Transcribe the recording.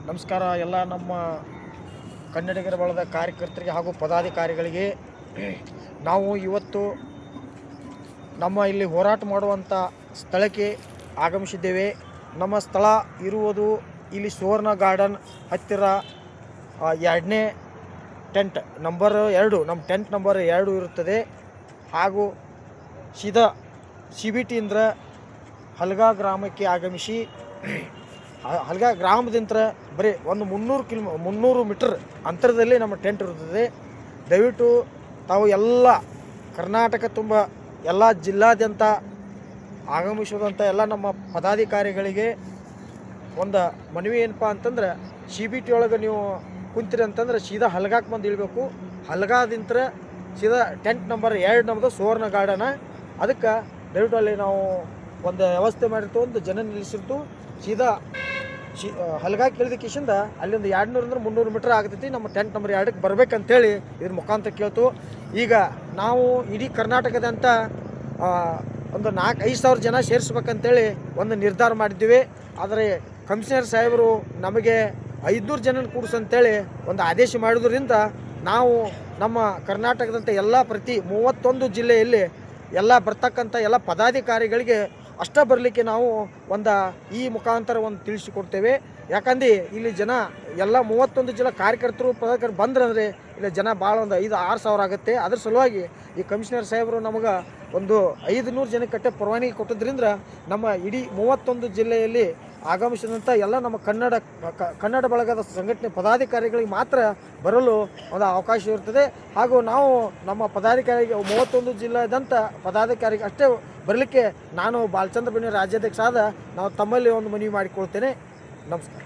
ನಮಸ್ಕಾರ ಎಲ್ಲ ನಮ್ಮ ಕನ್ನಡಿಗರ ಬಳಗದ ಕಾರ್ಯಕರ್ತರಿಗೆ ಹಾಗೂ ಪದಾಧಿಕಾರಿಗಳಿಗೆ. ನಾವು ಇವತ್ತು ನಮ್ಮ ಇಲ್ಲಿ ಹೋರಾಟ ಮಾಡುವಂಥ ಸ್ಥಳಕ್ಕೆ ಆಗಮಿಸಿದ್ದೇವೆ. ನಮ್ಮ ಸ್ಥಳ ಇರುವುದು ಇಲ್ಲಿ ಸುವರ್ಣ ಗಾರ್ಡನ್ ಹತ್ತಿರ 2ನೇ ಟೆಂಟ್ ನಂಬರ್ 2, ನಮ್ಮ ಟೆಂಟ್ ನಂಬರ್ 2 ಇರುತ್ತದೆ. ಹಾಗೂ ಸೀದಾ CBTಯಿಂದ ಹಲ್ಗಾ ಗ್ರಾಮಕ್ಕೆ ಆಗಮಿಸಿ ಹಲ್ಗಾ ಗ್ರಾಮದಿಂದ ಬರೀ ಒಂದು 300 ಮೀಟರ್ ಅಂತರದಲ್ಲಿ ನಮ್ಮ ಟೆಂಟ್ ಇರುತ್ತದೆ. ದಯವಿಟ್ಟು ತಾವು ಎಲ್ಲ ಕರ್ನಾಟಕ ತುಂಬ ಎಲ್ಲ ಜಿಲ್ಲಾದ್ಯಂತ ಆಗಮಿಸೋದಂಥ ಎಲ್ಲ ನಮ್ಮ ಪದಾಧಿಕಾರಿಗಳಿಗೆ ಒಂದು ಮನವಿ ಏನಪ್ಪ ಅಂತಂದ್ರೆ, CBT ಒಳಗೆ ನೀವು ಕುಂತೀರಿ ಅಂತಂದ್ರೆ ಸೀದಾ ಹಲ್ಗಾಕ್ಕೆ ಬಂದು ಇಳಬೇಕು. ಹಲ್ಗಾದಿಂದ ಸೀದಾ ಟೆಂಟ್ ನಂಬರ್ 2 ನಮ್ಮದು ಸುವರ್ಣ ಗಾರ್ಡನ. ಅದಕ್ಕೆ ದಯವಿಟ್ಟು ಅಲ್ಲಿ ನಾವು ಒಂದು ವ್ಯವಸ್ಥೆ ಮಾಡಿರ್ತು, ಒಂದು ಜನ ನಿಲ್ಲಿಸಿರ್ತು. ಸೀದಾ ಹಲ್ಗಾಕ್ಕೆ ಇಳಿದ ಕಿಶಿಂದ ಅಲ್ಲಿಂದ 200-300 ಮೀಟರ್ ಆಗ್ತೈತಿ. ನಮ್ಮ ಟೆಂಟ್ ನಂಬರ್ 2ಕ್ಕೆ ಬರ್ಬೇಕಂತೇಳಿ ಇದ್ರ ಮುಖಾಂತರ ಕೇಳ್ತು. ಈಗ ನಾವು ಇಡೀ ಕರ್ನಾಟಕದಂತ ಒಂದು 4-5 ಸಾವಿರ ಜನ ಸೇರಿಸ್ಬೇಕಂತೇಳಿ ಒಂದು ನಿರ್ಧಾರ ಮಾಡಿದ್ದೀವಿ. ಆದರೆ ಕಮಿಷನರ್ ಸಾಹೇಬರು ನಮಗೆ 500 ಜನನ ಕೂಡಿಸಂತೇಳಿ ಒಂದು ಆದೇಶ ಮಾಡೋದ್ರಿಂದ ನಾವು ನಮ್ಮ ಕರ್ನಾಟಕದಂಥ ಎಲ್ಲ ಪ್ರತಿ 31 ಜಿಲ್ಲೆಯಲ್ಲಿ ಎಲ್ಲ ಬರ್ತಕ್ಕಂಥ ಎಲ್ಲ ಪದಾಧಿಕಾರಿಗಳಿಗೆ ಅಷ್ಟೇ ಬರಲಿಕ್ಕೆ ನಾವು ಈ ಮುಖಾಂತರ ಒಂದು ತಿಳಿಸಿಕೊಡ್ತೇವೆ. ಯಾಕಂದ್ರೆ ಇಲ್ಲಿ ಜನ ಎಲ್ಲ 31 ಜಿಲ್ಲಾ ಕಾರ್ಯಕರ್ತರು ಪದಾಧಿಕಾರಿ ಬಂದ್ರಂದರೆ ಇಲ್ಲಿ ಜನ ಭಾಳ ಒಂದು 5-6 ಸಾವಿರ ಆಗುತ್ತೆ. ಅದ್ರ ಸಲುವಾಗಿ ಈ ಕಮಿಷನರ್ ಸಾಹೇಬರು ನಮಗೆ ಒಂದು 500 ಜನಕ್ಕೆ ಪರವಾನಗಿ ಕೊಟ್ಟಿದ್ದರಿಂದ ನಮ್ಮ ಇಡೀ 31 ಜಿಲ್ಲೆಯಲ್ಲಿ ಆಗಮಿಸಿದಂಥ ಎಲ್ಲ ನಮ್ಮ ಕನ್ನಡ ಬಳಗದ ಸಂಘಟನೆ ಪದಾಧಿಕಾರಿಗಳಿಗೆ ಮಾತ್ರ ಬರಲು ಒಂದು ಅವಕಾಶ ಇರ್ತದೆ. ಹಾಗೂ ನಾವು ನಮ್ಮ ಪದಾಧಿಕಾರಿಗೆ 31 ಜಿಲ್ಲೆದಂಥ ಪದಾಧಿಕಾರಿಗೆ ಅಷ್ಟೇ ಬರಲಿಕ್ಕೆ ನಾನು ಬಾಲಚಂದ್ರ ಬೆಣ್ಣೆ ರಾಜ್ಯಾಧ್ಯಕ್ಷ ಆದ ನಾವು ತಮ್ಮಲ್ಲಿ ಒಂದು ಮನವಿ ಮಾಡಿಕೊಳ್ತೇನೆ. ನಮಸ್ಕಾರ.